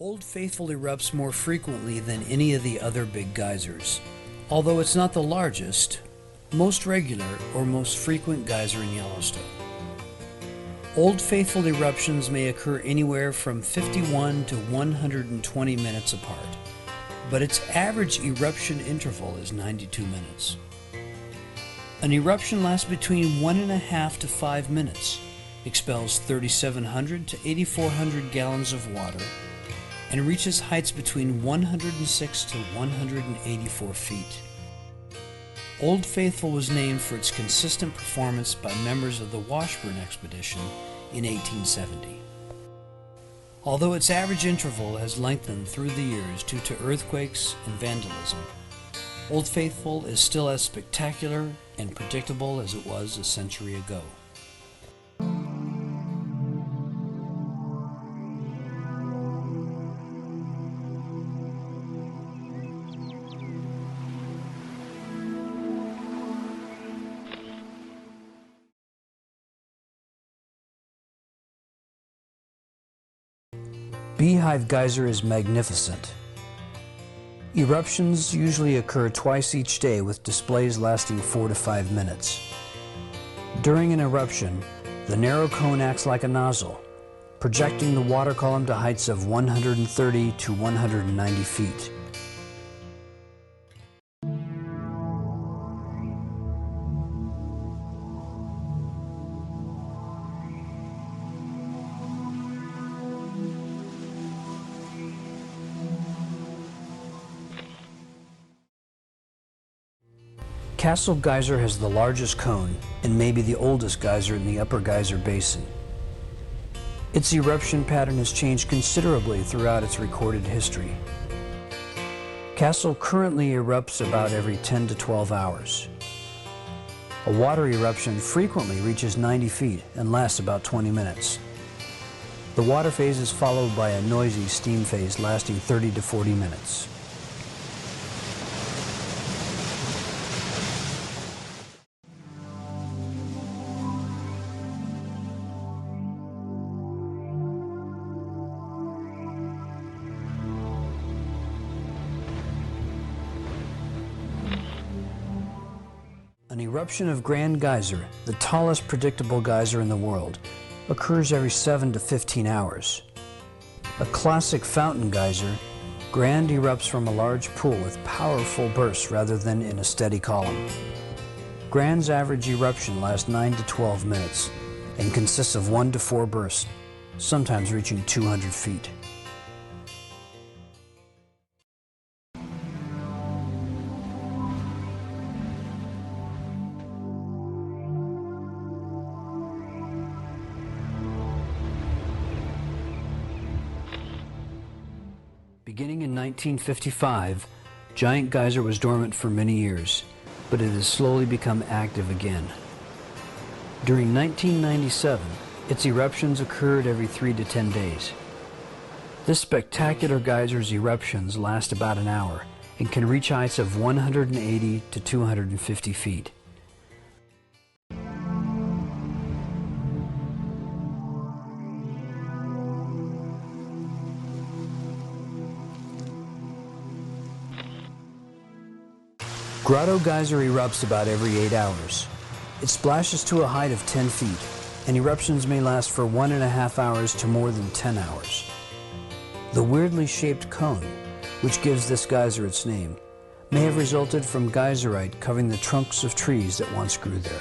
Old Faithful erupts more frequently than any of the other big geysers. Although it's not the largest, most regular, or most frequent geyser in Yellowstone. Old Faithful eruptions may occur anywhere from 51 to 120 minutes apart, but its average eruption interval is 92 minutes. An eruption lasts between 1.5 to 5 minutes, expels 3,700 to 8,400 gallons of water, and reaches heights between 106 to 184 feet. Old Faithful was named for its consistent performance by members of the Washburn expedition in 1870. Although its average interval has lengthened through the years due to earthquakes and vandalism, Old Faithful is still as spectacular and predictable as it was a century ago. Beehive Geyser is magnificent. Eruptions usually occur twice each day with displays lasting 4 to 5 minutes. During an eruption, the narrow cone acts like a nozzle, projecting the water column to heights of 130 to 190 feet. Castle Geyser has the largest cone and may be the oldest geyser in the Upper Geyser Basin. Its eruption pattern has changed considerably throughout its recorded history. Castle currently erupts about every 10 to 12 hours. A water eruption frequently reaches 90 feet and lasts about 20 minutes. The water phase is followed by a noisy steam phase lasting 30 to 40 minutes. An eruption of Grand Geyser, the tallest predictable geyser in the world, occurs every 7 to 15 hours. A classic fountain geyser, Grand erupts from a large pool with powerful bursts rather than in a steady column. Grand's average eruption lasts 9 to 12 minutes and consists of 1 to 4 bursts, sometimes reaching 200 feet. Beginning in 1955, Giant Geyser was dormant for many years, but it has slowly become active again. During 1997, its eruptions occurred every 3 to 10 days. This spectacular geyser's eruptions last about an hour and can reach heights of 180 to 250 feet. Grotto Geyser erupts about every 8 hours. It splashes to a height of 10 feet, and eruptions may last for 1.5 hours to more than 10 hours. The weirdly shaped cone, which gives this geyser its name, may have resulted from geyserite covering the trunks of trees that once grew there.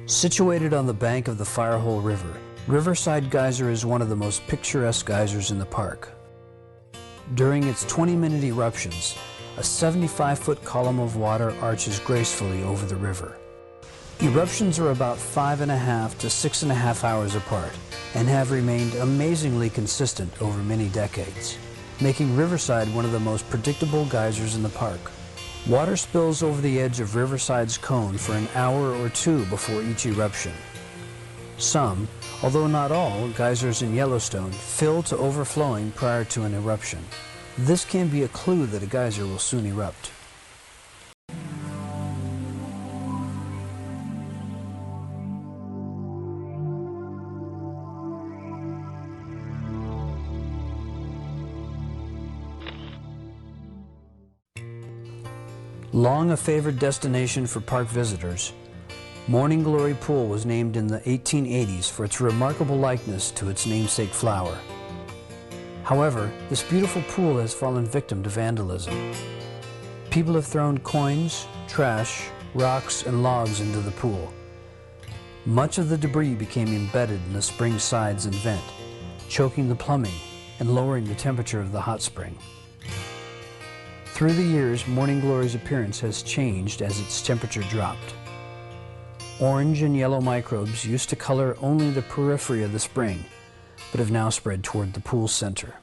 Situated on the bank of the Firehole River, Riverside Geyser is one of the most picturesque geysers in the park. During its 20-minute eruptions, a 75-foot column of water arches gracefully over the river. Eruptions are about 5.5 to 6.5 hours apart and have remained amazingly consistent over many decades, making Riverside one of the most predictable geysers in the park. Water spills over the edge of Riverside's cone for an hour or two before each eruption. Some, although not all, geysers in Yellowstone fill to overflowing prior to an eruption. This can be a clue that a geyser will soon erupt. Long a favored destination for park visitors, Morning Glory Pool was named in the 1880s for its remarkable likeness to its namesake flower. However, this beautiful pool has fallen victim to vandalism. People have thrown coins, trash, rocks, and logs into the pool. Much of the debris became embedded in the spring sides and vent, choking the plumbing and lowering the temperature of the hot spring. Through the years, Morning Glory's appearance has changed as its temperature dropped. Orange and yellow microbes used to color only the periphery of the spring, but have now spread toward the pool's center.